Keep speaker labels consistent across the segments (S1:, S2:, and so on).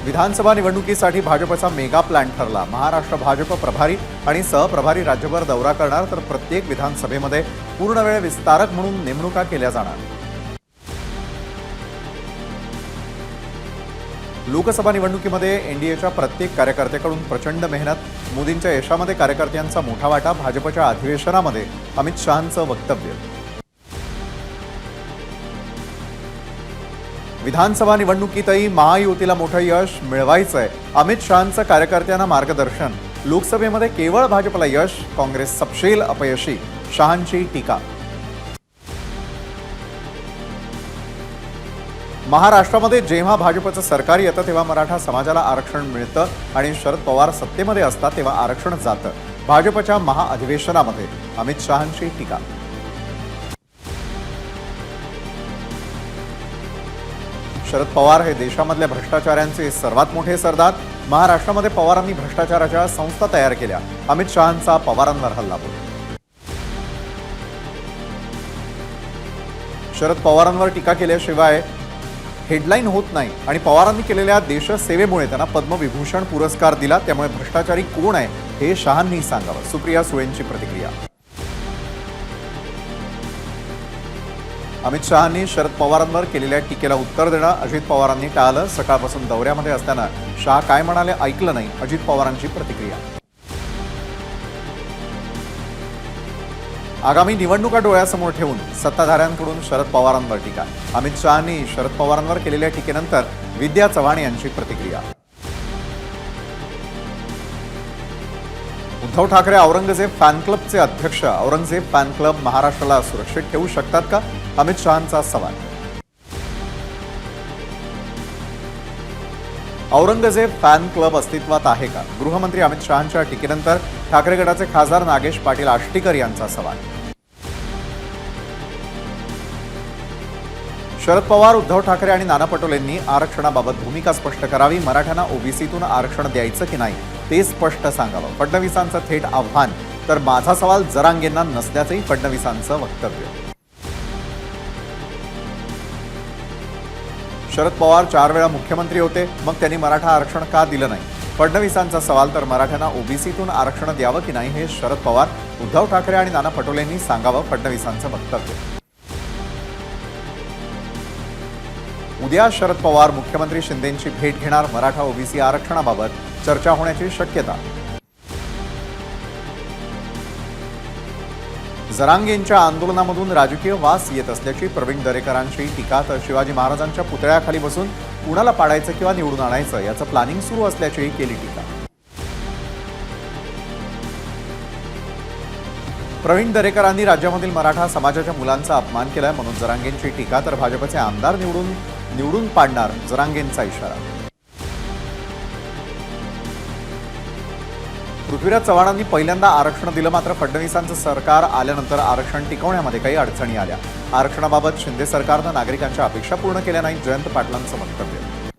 S1: विधानसभा निवडणुकीसाठी भाजपचा mega plan ठरला। महाराष्ट्र भाजप प्रभारी आणि सहप्रभारी राज्यभर दौरा करणार, तर प्रत्येक विधानसभेमध्ये पूर्णवेळ विस्तारक म्हणून नेमणुका केल्या जाणार। लोकसभा निवडणुकीमध्ये एनडीएच्या प्रत्येक कार्यकर्त्याकडून प्रचंड मेहनत, मोदींच्या यशामध्ये कार्यकर्त्यांचा मोठा वाटा। भाजपच्या अधिवेशनामध्ये अमित शहांचं वक्तव्य। विधानसभा निवडणुकीतही महायुतीला मोठं यश मिळवायचंय, अमित शहांचं कार्यकर्त्यांना मार्गदर्शन। लोकसभेमध्ये केवळ भाजपला यश, काँग्रेस सपशेल अपयशी, शहांची टीका। महाराष्ट्रामध्ये जेव्हा भाजपचं सरकार येतं तेव्हा मराठा समाजाला आरक्षण मिळतं आणि शरद पवार सत्तेमध्ये असतात तेव्हा आरक्षण जातं। भाजपच्या महाअधिवेशनामध्ये अमित शहांची टीका। शरद पवार हे देशामधल्या भ्रष्टाचारांचे सर्वात मोठे सरदार। महाराष्ट्रामध्ये पवारांनी भ्रष्टाचाराच्या संस्था तयार केल्या। अमित शहांचा पवारांवर हल्लाबोल। शरद पवारांवर टीका केल्याशिवाय हेडलाईन होत नाही आणि पवारांनी केलेल्या देशसेवेमुळे त्यांना पद्मविभूषण पुरस्कार दिला, त्यामुळे भ्रष्टाचारी कोण आहे हे शहांनी सांगावं। सुप्रिया सुळेंची प्रतिक्रिया। अमित शहांनी शरद पवारांवर केलेल्या टीकेला उत्तर देणं अजित पवारांनी टाळलं। सकाळपासून दौऱ्यामध्ये असताना शहा काय म्हणाले ऐकलं नाही, अजित पवारांची प्रतिक्रिया। आगामी निवडणुका डोळ्यासमोर ठेवून सत्ताधाऱ्यांकडून शरद पवारांवर टीका। अमित शहांनी शरद पवारांवर केलेल्या टीकेनंतर विद्या चव्हाण यांची प्रतिक्रिया। उद्धव ठाकरे औरंगजेब फॅन क्लबचे अध्यक्ष। औरंगजेब फॅन क्लब महाराष्ट्राला सुरक्षित ठेवू शकतात का, अमित शहांचा सवाल। औरंगजेब फॅन क्लब अस्तित्वात आहे का, गृहमंत्री अमित शहांच्या टीकेनंतर ठाकरे गटाचे खासदार नागेश पाटील आष्टीकर यांचा सवाल। शरद पवार, उद्धव ठाकरे आणि नाना पटोलेंनी आरक्षणाबाबत भूमिका स्पष्ट करावी। मराठ्यांना ओबीसीतून आरक्षण द्यायचं की नाही ते स्पष्ट सांगावं, फडणवीसांचं थेट आव्हान। तर माझा सवाल जरांगेंना नसल्याचंही फडणवीसांचं वक्तव्य। शरद पवार 4 वेळा मुख्यमंत्री होते, मग त्यांनी मराठा आरक्षण का दिलं नाही, फडणवीसांचा सवाल। तर मराठ्यांना ओबीसीतून आरक्षण द्यावं की नाही हे शरद पवार, उद्धव ठाकरे आणि नाना पटोलेंनी सांगावं, फडणवीसांचं वक्तव्य। उद्या शरद पवार मुख्यमंत्री शिंदेंची भेट घेणार। मराठा ओबीसी आरक्षणाबाबत चर्चा होण्याची शक्यता। जरांगेंच्या आंदोलनामधून राजकीय वास येत असल्याची प्रवीण दरेकरांची टीका। तर शिवाजी महाराजांच्या पुतळ्याखाली बसून कुणाला पाडायचं किंवा निवडून आणायचं याचं प्लॅनिंग सुरू असल्याचीही केली टीका। प्रवीण दरेकरांनी राज्यामधील मराठा समाजाच्या मुलांचा अपमान केलाय, म्हणून जरांगेंची टीका। तर भाजपचे आमदार निवडून पाडणार, जरांगेंचा इशारा। पृथ्वीराज चव्हाणांनी पहिल्यांदा आरक्षण दिलं, मात्र फडणवीसांचं सरकार आल्यानंतर आरक्षण टिकवण्यामध्ये काही अडचणी आल्या। आरक्षणाबाबत शिंदे सरकारनं नागरिकांच्या अपेक्षा पूर्ण केल्या नाहीत, जयंत पाटलांचं वक्तव्य।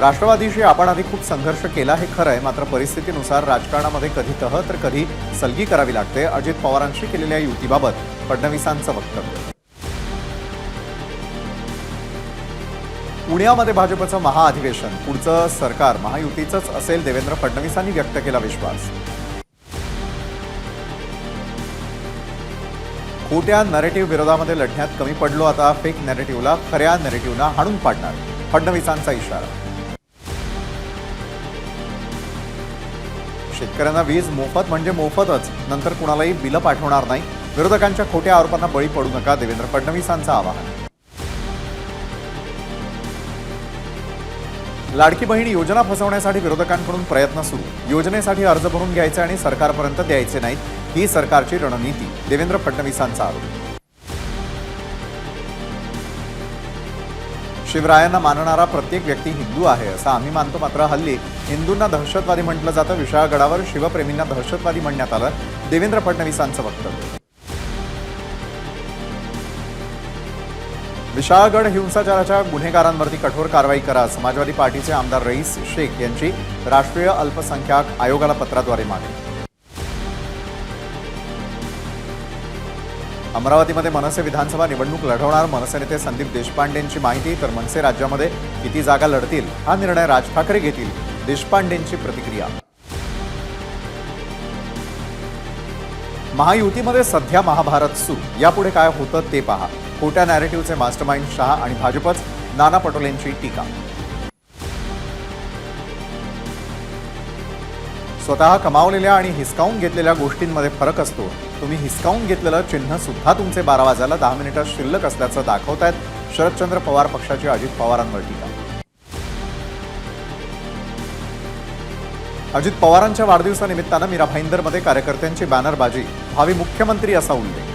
S1: राष्ट्रवादीशी आपण आधी खूप संघर्ष केला हे खरं आहे, मात्र परिस्थितीनुसार राजकारणामध्ये कधी तह तर कधी सलगी करावी लागते। अजित पवारांशी केलेल्या युतीबाबत फडणवीसांचं वक्तव्य। पुण्यामध्ये भाजपचं महाअधिवेशन, पुढचं सरकार महायुतीचंच असेल, देवेंद्र फडणवीसांनी व्यक्त केला विश्वास। खोट्या नरेटिव्ह विरोधामध्ये लढण्यात कमी पडलो, आता फेक नरेटिव्हला खऱ्या नरेटिव्हला हाणून पाडणार, फडणवीसांचा इशारा। शेतकऱ्यांना वीज मोफत म्हणजे मोफतच, नंतर कुणालाही बिलं पाठवणार नाही। विरोधकांच्या खोट्या आरोपांना बळी पडू नका, देवेंद्र फडणवीसांचं आवाहन। लाडकी बहीण योजना फसवण्यासाठी विरोधकांकडून प्रयत्न सुरू। योजनेसाठी अर्ज भरून घ्यायचे आणि सरकारपर्यंत द्यायचे नाहीत, ही सरकारची रणनीती, देवेंद्र फडणवीसांचा आरोप। शिवरायांना मानणारा प्रत्येक व्यक्ती हिंदू आहे असं आम्ही मानतो, मात्र हल्ली हिंदूंना दहशतवादी म्हटलं जातं। विशाळगडावर शिवप्रेमींना दहशतवादी म्हणण्यात आलं, देवेंद्र फडणवीसांचं वक्तव्य। विशाळगड हिंसाचाराच्या गुन्हेगारांवरती कठोर कारवाई करा, समाजवादी पार्टीचे आमदार रईस शेख यांची राष्ट्रीय अल्पसंख्याक आयोगाला पत्राद्वारे मागणी। अमरावतीमध्ये मनसे विधानसभा निवडणूक लढवणार मनसे नेते संदीप देशपांडेंची माहिती. तर मनसे राज्यामध्ये किती जागा लढतील हा निर्णय राज ठाकरे घेतील, देशपांडेंची प्रतिक्रिया. महायुतीमध्ये सध्या महाभारत सुरू. यापुढे काय होतं ते पहा. खोट्या नॅरेटिव्हचे मास्टरमाइंड शहा आणि भाजपच, नाना पटोलेंची टीका. स्वतः कमावलेल्या आणि हिसकावून घेतलेल्या गोष्टींमध्ये फरक असतो. तुम्ही हिसकावून घेतलेलं चिन्ह सुद्धा तुमचे 12 वाजायला 10 मिनिटं शिल्लक असल्याचं दाखवतायत शरदचंद्र पवार पक्षाची अजित पवारांवर टीका. अजित पवारांच्या वाढदिवसानिमित्तानं मीरा भाईंदरमध्ये कार्यकर्त्यांची बॅनरबाजी, भावी मुख्यमंत्री असा उल्लेख.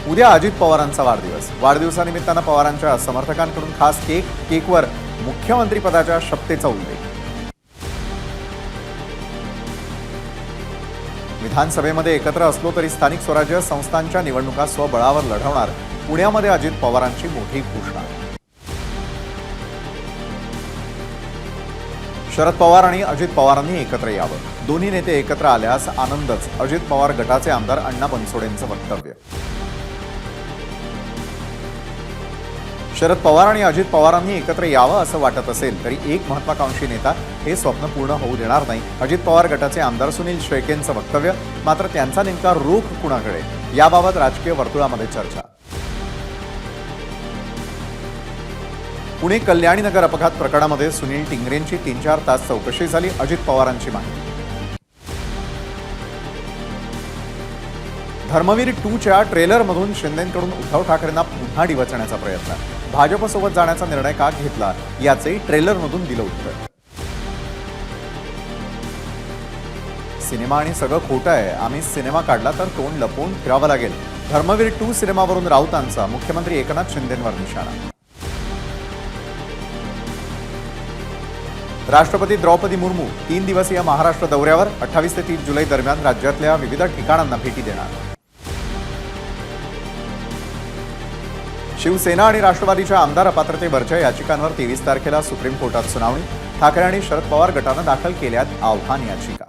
S1: उद्या अजित पवारांचा वाढदिवस. वाढदिवसानिमित्तानं पवारांच्या समर्थकांकडून खास केकवर मुख्यमंत्री पदाच्या शपथेचा उल्लेख. विधानसभेमध्ये एकत्र असलो तरी स्थानिक स्वराज्य संस्थांच्या निवडणुका स्वबळावर लढवणार. पुण्यामध्ये अजित पवारांची मोठी घोषणा. शरद पवार आणि अजित पवारांनी एकत्र यावं. दोन्ही नेते एकत्र आल्यास आनंदच, अजित पवार गटाचे आमदार अण्णा बनसोडेंचं वक्तव्य. शरद पवार आणि अजित पवारांनी एकत्र यावं असं वाटत असेल तरी एक महत्वाकांक्षी नेता हे स्वप्न पूर्ण होऊ देणार नाही. अजित पवार गटाचे आमदार सुनील शेळकेंचं वक्तव्य. मात्र त्यांचा नेमका रोख कुणाकडे, याबाबत राजकीय वर्तुळामध्ये चर्चा. पुणे कल्याणीनगर अपघात प्रकरणामध्ये सुनील टिंगरेंची 3-4 तास चौकशी झाली. अजित पवारांची माहिती. धर्मवीर 2च्या ट्रेलरमधून शिंदेंकडून उद्धव ठाकरेंना पुन्हा डिवचण्याचा प्रयत्न. भाजपसोबत जाण्याचा निर्णय का घेतला याचे ट्रेलरमधून दिलं उत्तर. सिनेमा आणि सगळं खोटं आहे, आम्ही सिनेमा काढला तर तोंड लपवून फिरावं लागेल. धर्मवीर 2 सिनेमावरून राऊतांचा मुख्यमंत्री एकनाथ शिंदेंवर निशाणा. राष्ट्रपती द्रौपदी मुर्मू 3 दिवसीय महाराष्ट्र दौऱ्यावर. 28 ते 30 जुलै दरम्यान राज्यातल्या विविध ठिकाणांना भेटी देणार. शिवसेना आणि राष्ट्रवादीच्या आमदार अपात्रतेवरच्या याचिकांवर 23 तारखेला सुप्रीम कोर्टात सुनावणी. ठाकरे आणि शरद पवार गटानं दाखल केल्यात आव्हान याचिका.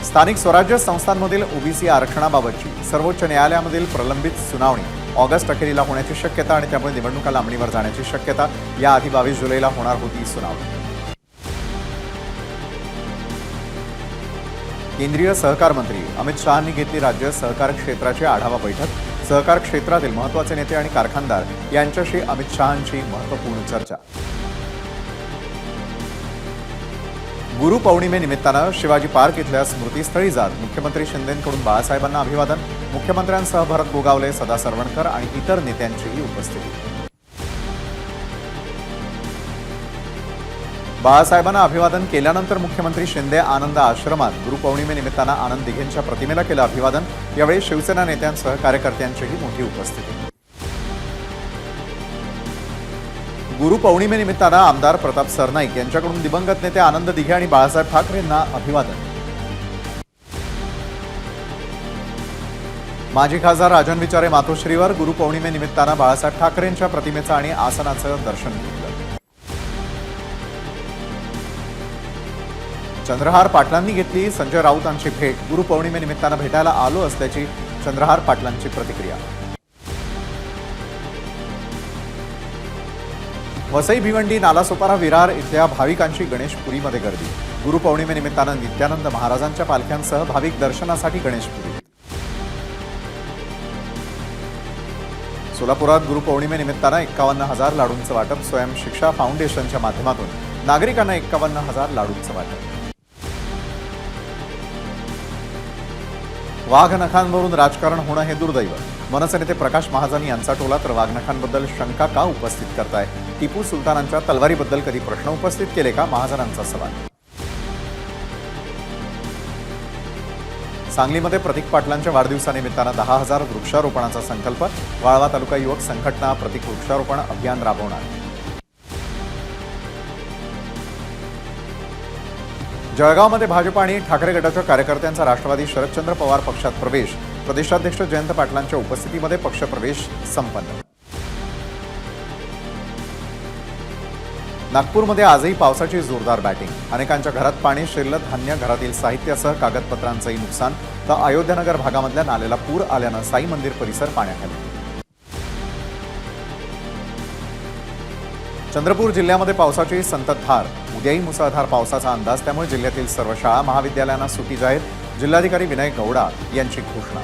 S1: स्थानिक स्वराज्य संस्थांमधील ओबीसी आरक्षणाबाबतची सर्वोच्च न्यायालयामधील प्रलंबित सुनावणी ऑगस्ट अखेरीला होण्याची शक्यता आणि त्यामुळे निवडणुका लांबणीवर जाण्याची शक्यता. याआधी 22 जुलैला होणार होती सुनावणी. केंद्रीय सहकार मंत्री अमित शहांनी घेतली राज्य सहकार क्षेत्राची आढावा बैठक. सहकार क्षेत्रातील महत्त्वाचे नेते आणि कारखानदार यांच्याशी अमित शहांची महत्त्वपूर्ण चर्चा. गुरुपौर्णिमेनिमित्तानं शिवाजी पार्क इथल्या स्मृतीस्थळी जात मुख्यमंत्री शिंदेंकडून बाळासाहेबांना अभिवादन. मुख्यमंत्र्यांसह भरत गोगावले, सदा सरवणकर आणि इतर नेत्यांचीही उपस्थिती. बाळासाहेबांना अभिवादन केल्यानंतर मुख्यमंत्री शिंदे आनंद आश्रमात गुरुपौर्णिमेनिमित्तानं आनंद दिघेंच्या प्रतिमेला केलं अभिवादन. यावेळी शिवसेना नेत्यांसह कार्यकर्त्यांचीही मोठी उपस्थिती. गुरुपौर्णिमेनिमित्तानं आमदार प्रताप सरनाईक यांच्याकडून दिवंगत नेते आनंद दिघे आणि बाळासाहेब ठाकरेंना अभिवादन. माजी खासदार राजन विचारे मातोश्रीवर. गुरुपौर्णिमेनिमित्तानं बाळासाहेब ठाकरेंच्या प्रतिमेचं आणि आसनाचं दर्शन घेतलं. चंद्रहार पाटलांनी घेतली संजय राऊतांची भेट. गुरुपौर्णिमेनिमित्तानं भेटायला आलो असल्याची चंद्रहार पाटलांची प्रतिक्रिया. वसई भिवंडी नालासोपारा विरार इथल्या भाविकांची गणेशपुरीमध्ये गर्दी. गुरुपौर्णिमेनिमित्तानं नित्यानंद महाराजांच्या पालख्यांसह भाविक दर्शनासाठी गणेशपुरी. सोलापुरात गुरुपौर्णिमेनिमित्तानं 51,000 लाडूंचं वाटप. स्वयं शिक्षा फाउंडेशनच्या माध्यमातून नागरिकांना 51,000 लाडूंचं वाटप. वाघनखांवरून राजकारण होणं हे दुर्दैव. मनसे नेते प्रकाश महाजन यांचा टोला. तर वाघनखांबद्दल शंका का उपस्थित करताय? टिपू सुलतानांच्या तलवारीबद्दल कधी प्रश्न उपस्थित केले का? महाजनांचा सवाल. सांगलीमध्ये प्रतीक पाटलांच्या वाढदिवसानिमित्तानं 10,000 वृक्षारोपणाचा संकल्प. वाळवा तालुका युवक संघटना प्रतीक वृक्षारोपण अभियान राबवणार. जळगावमध्ये भाजप आणि ठाकरे गटाच्या कार्यकर्त्यांचा राष्ट्रवादी शरदचंद्र पवार पक्षात प्रवेश. प्रदेशाध्यक्ष जयंत पाटलांच्या उपस्थितीमध्ये पक्षप्रवेश संपन्न. नागपूरमध्ये आजही पावसाची जोरदार बॅटिंग. अनेकांच्या घरात पाणी शिरलं. धान्य, घरातील साहित्यासह कागदपत्रांचंही नुकसान. तर अयोध्यानगर भागामधल्या नालेला पूर आल्यानं साई मंदिर परिसर पाण्याखाली. चंद्रपूर जिल्ह्यामध्ये पावसाची संततधार. उद्याही मुसळधार पावसाचा अंदाज. त्यामुळे जिल्ह्यातील सर्व शाळा महाविद्यालयांना सुट्टी जाहीर. जिल्हाधिकारी विनय गौडा यांची घोषणा.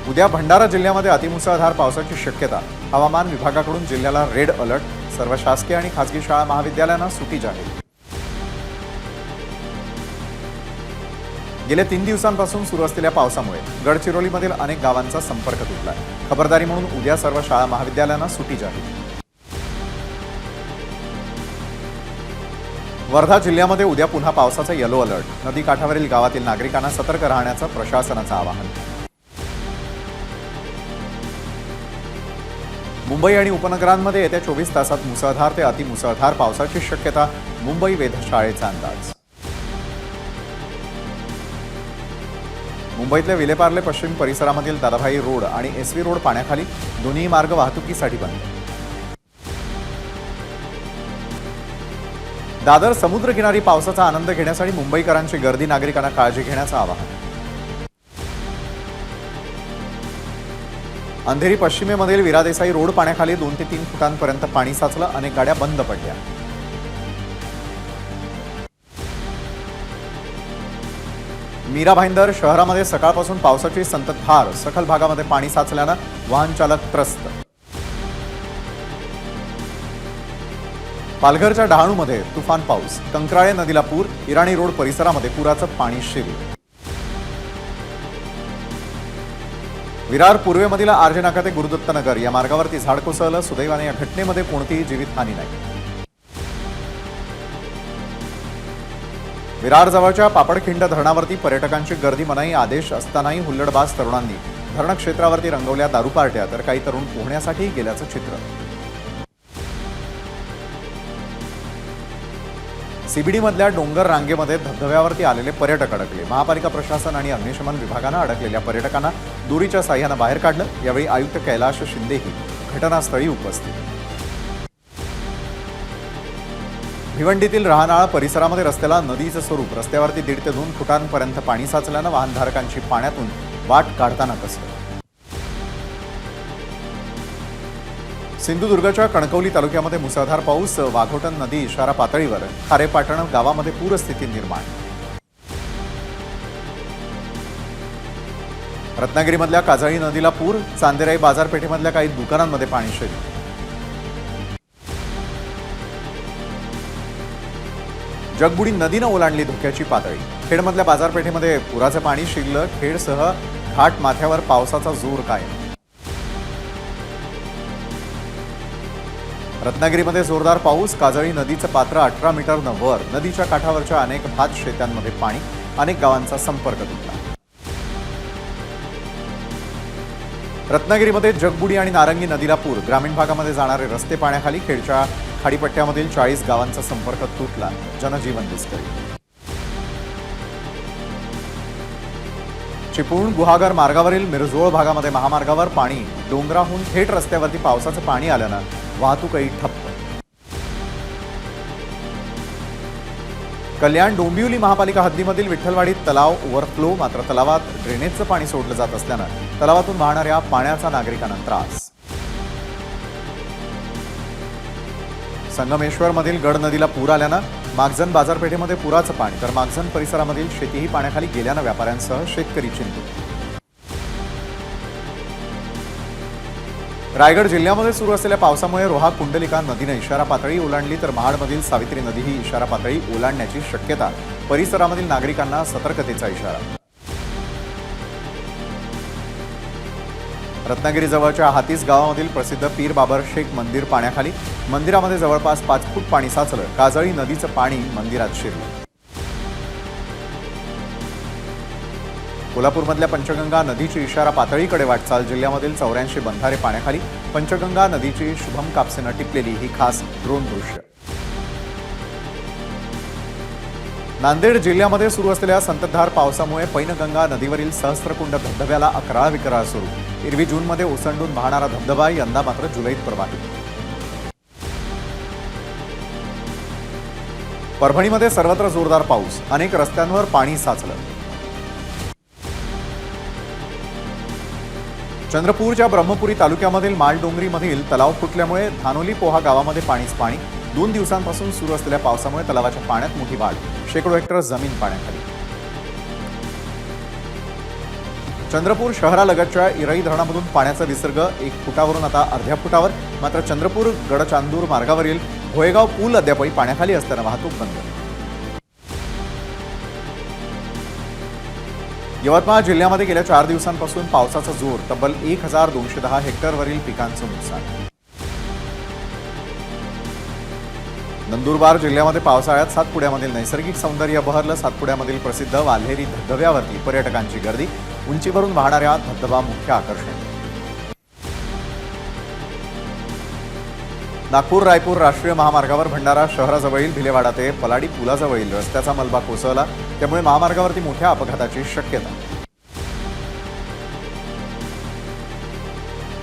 S1: उद्या भंडारा जिल्ह्यामध्ये अतिमुसळधार पावसाची शक्यता. हवामान विभागाकडून जिल्ह्याला रेड अलर्ट. सर्व शासकीय आणि खासगी शाळा महाविद्यालयांना सुट्टी जाहीर. गेल्या 3 दिवसांपासून सुरू असलेल्या पावसामुळे गडचिरोलीमधील अनेक गावांचा संपर्क तुटला. खबरदारी म्हणून उद्या सर्व शाळा महाविद्यालयांना सुट्टी जाहीर. वर्धा जिल्ह्यामध्ये उद्या पुन्हा पावसाचा येलो अलर्ट. नदी काठावरील गावातील नागरिकांना सतर्क राहण्याचं प्रशासनाचं आवाहन. मुंबई आणि उपनगरांमध्ये येत्या 24 तासात मुसळधार ते अतिमुसळधार पावसाची शक्यता. मुंबई वेधशाळेचा अंदाज. मुंबईतल्या विलेपार्ले पश्चिम परिसरामधील दादाभाई रोड आणि एसवी रोड पाण्याखाली. दोन्ही मार्ग वाहतुकीसाठी बंद. दादर समुद्रकिनारी पावसाचा आनंद घेण्यासाठी मुंबईकरांची गर्दी. नागरिकांना काळजी घेण्याचं आवाहन. अंधेरी पश्चिमेमधील विरादेसाई रोड पाण्याखाली. 2 ते 3 फुटांपर्यंत पाणी साचलं. अनेक गाड्या बंद पडल्या. मीरा भाईंदर शहरामध्ये सकाळपासून पावसाची संततधार. सखल भागामध्ये पाणी साचल्यानं वाहन चालक त्रस्त. पालघरच्या डहाणूमध्ये तुफान पाऊस. कंक्राळे नदीला पूर. इराणी रोड परिसरामध्ये पुराचं पाणी शिरलं. विरार पूर्वेमधील आरजे नाका ते गुरुदत्तनगर या मार्गावरती झाड कोसळलं. सुदैवाने या घटनेमध्ये कोणतीही जीवितहानी नाही. विरार जवळच्या पापडखिंड धरणावरती पर्यटकांची गर्दी. मनाई आदेश असतानाही हुल्लडबाज तरुणांनी धरण क्षेत्रावरती रंगवल्या दारू पार्ट्या. तर काही तरुण पोहण्यासाठी गेल्याचं चित्र. सीबीडीमधल्या डोंगर रांगेमध्ये धबधब्यावरती आलेले पर्यटक अडकले. महापालिका प्रशासन आणि अग्निशमन विभागानं अडकलेल्या पर्यटकांना दोरीच्या साह्यानं बाहेर काढलं. यावेळी आयुक्त कैलाश शिंदेही घटनास्थळी उपस्थित. भिवंडीतील राहनाळा परिसरामध्ये रस्त्याला नदीचं स्वरूप. रस्त्यावरती 1.5 ते 2 फुटांपर्यंत पाणी साचल्यानं वाहनधारकांची पाण्यातून वाट काढताना कसलं. सिंधुदुर्गच्या कणकवली तालुक्यामध्ये मुसळधार पाऊस. वाघोटन नदी इशारा पातळीवर. खारेपाटण गावामध्ये पूरस्थिती निर्माण. रत्नागिरीमधल्या काजळी नदीला पूर. चांदेराई बाजारपेठेमधल्या काही दुकानांमध्ये पाणी शिरलं. जगबुडी नदीनं ओलांडली धोक्याची पातळी. खेडमधल्या बाजारपेठेमध्ये पुराचं पाणी शिरलं. खेडसह घाट माथ्यावर पावसाचा जोर कायम. रत्नागिरीमध्ये जोरदार पाऊस. काजळी नदीचं पात्र 18 मीटरनं वर. नदीच्या काठावरच्या अनेक भात शेतांमध्ये पाणी. अनेक गावांचा संपर्क तुटला. रत्नागिरीमध्ये जगबुडी आणि नारंगी नदीला पूर. ग्रामीण भागामध्ये जाणारे रस्ते पाण्याखाली. खेडच्या खाडीपट्ट्यामधील 40 गावांचा संपर्क तुटला. जनजीवन विस्कळीत. चिपळूण गुहागर मार्गावरील मिरजोळ भागामध्ये महामार्गावर पाणी. डोंगराहून थेट रस्त्यावरती पावसाचं पाणी आल्यानं वाहतूकही ठप्प. कल्याण डोंबिवली महापालिका हद्दीमधील विठ्ठलवाडी तलाव ओव्हरफ्लो. मात्र तलावात ड्रेनेजचं पाणी सोडलं जात असल्यानं तलावातून वाहणाऱ्या पाण्याचा नागरिकांना त्रास. संगमेश्वरमधील गड नदीला पूर आल्यानं मागजन बाजारपेठेमध्ये पुराचं पाणी. तर मागजन परिसरामधील शेतीही पाण्याखाली गेल्यानं व्यापाऱ्यांसह शेतकरी चिंतित. रायगड जिल्ह्यामध्ये सुरू असलेल्या पावसामुळे रोहा कुंडलिका नदीनं इशारा पातळी ओलांडली. तर महाडमधील सावित्री नदीही इशारा पातळी ओलांडण्याची शक्यता. परिसरामधील नागरिकांना सतर्कतेचा इशारा. रत्नागिरी जवळच्या हातीस गावामधील प्रसिद्ध पीर बाबर शेख मंदिर पाण्याखाली. मंदिरामध्ये जवळपास 5 फूट पाणी साचलं. काजळी नदीचं पाणी मंदिरात शिरलं. कोल्हापूरमधल्या पंचगंगा नदीची इशारा पातळीकडे वाटचाल. जिल्ह्यामधील 84 बंधारे पाण्याखाली. पंचगंगा नदीची शुभम कापसेनं टिपलेली ही खास ड्रोन दृश्य. नांदेड जिल्ह्यामध्ये सुरू असलेल्या संततधार पावसामुळे पैनगंगा नदीवरील सहस्त्रकुंड धबधब्याला अकराळ विक्राळ सुरू. एरवी जूनमध्ये ओसंडून वाहणारा धबधबा यंदा मात्र जुलैत प्रवाहित. परभणीमध्ये सर्वत्र जोरदार पाऊस, अनेक रस्त्यांवर पाणी साचलं. चंद्रपूरच्या ब्रह्मपुरी तालुक्यामधील मालडोंगरीमधील तलाव फुटल्यामुळे धानोली पोहा गावामध्ये पाणीच पाणी. 2 दिवसांपासून सुरू असलेल्या पावसामुळे तलावाच्या पाण्यात मोठी वाढ, शेकडो हेक्टर जमीन पाण्याखाली. चंद्रपूर शहरालगतच्या इरई धरणामधून पाण्याचा विसर्ग 1 फुटावरून आता अर्ध्या फुटावर. मात्र चंद्रपूर गडचांदूर मार्गावरील भोयगाव पूल अद्यापही पाण्याखाली असल्यानं वाहतूक बंद. यवतमाळ जिल्ह्यामध्ये गेल्या 4 दिवसांपासून पावसाचा जोर, तब्बल 1210 हेक्टरवरील पिकांचं नुकसान. नंदुरबार जिल्ह्यामध्ये पावसाळ्यात सातपुड्यामधील नैसर्गिक सौंदर्य बहरलं. सातपुड्यामधील प्रसिद्ध वाल्हेरी धबधब्यावरती पर्यटकांची गर्दी. उंची भरून वाहणाऱ्या धबधबा मुख्य आकर्षण. नागपूर रायपूर राष्ट्रीय महामार्गावर भंडारा शहराजवळील भिलेवाडा ते पलाडी पुलाजवळील रस्त्याचा मलबा कोसळला, त्यामुळे महामार्गावरती मोठ्या अपघाताची शक्यता.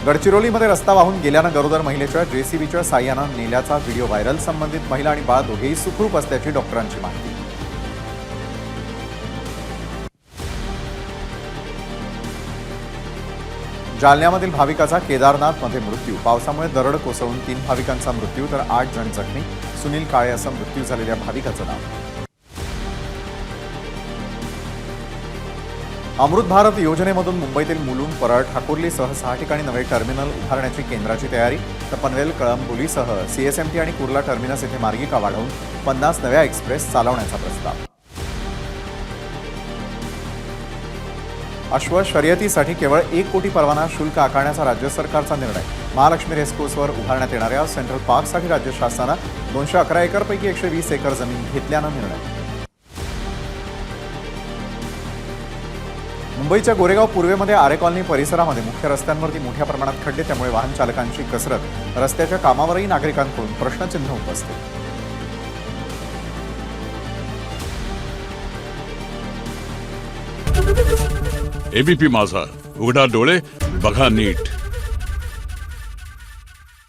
S1: गडचिरोलीमध्ये रस्ता वाहून गेल्यानं गरोदर महिलेच्या जेसीबीच्या साह्यानं नेल्याचा व्हिडिओ व्हायरल. संबंधित महिला आणि बाळ दोघेही सुखरूप असल्याची डॉक्टरांची माहिती. जालन्यामधील भाविकाचा केदारनाथमध्ये मृत्यू. पावसामुळे दरड कोसळून 3 भाविकांचा मृत्यू तर 8 जण जखमी. सुनील काळे असं मृत्यू झालेल्या भाविकाचं नाव. अमृत भारत योजनेमधून मुंबईतील मुलुंड, परळ, ठाकुर्लीसह 6 ठिकाणी नवे टर्मिनल उभारण्याची केंद्राची तयारी. तर पनवेल, कळंबोलीसह सीएसएमटी आणि कुर्ला टर्मिनस येथे मार्गिका वाढवून 50 नव्या एक्सप्रेस चालवण्याचा प्रस्ताव. अश्व शर्यतीसाठी केवळ 1 कोटी परवाना शुल्क आकारण्याचा राज्य सरकारचा निर्णय. महालक्ष्मी रेसकोर्सवर उभारण्यात येणाऱ्या सेंट्रल पार्कसाठी राज्य शासनानं 211 एकरपैकी 120 एकर जमीन घेतल्यानं निर्णय. मुंबईच्या गोरेगाव पूर्वेमध्ये आरे कॉलनी परिसरामध्ये मुख्य रस्त्यांवरती मोठ्या प्रमाणात खड्डे, त्यामुळे वाहन चालकांची कसरत. रस्त्याच्या कामावरही नागरिकांकडून प्रश्नचिन्ह उपस्थित.
S2: एबीपी माझा, उघडा डोळे बघा नीट.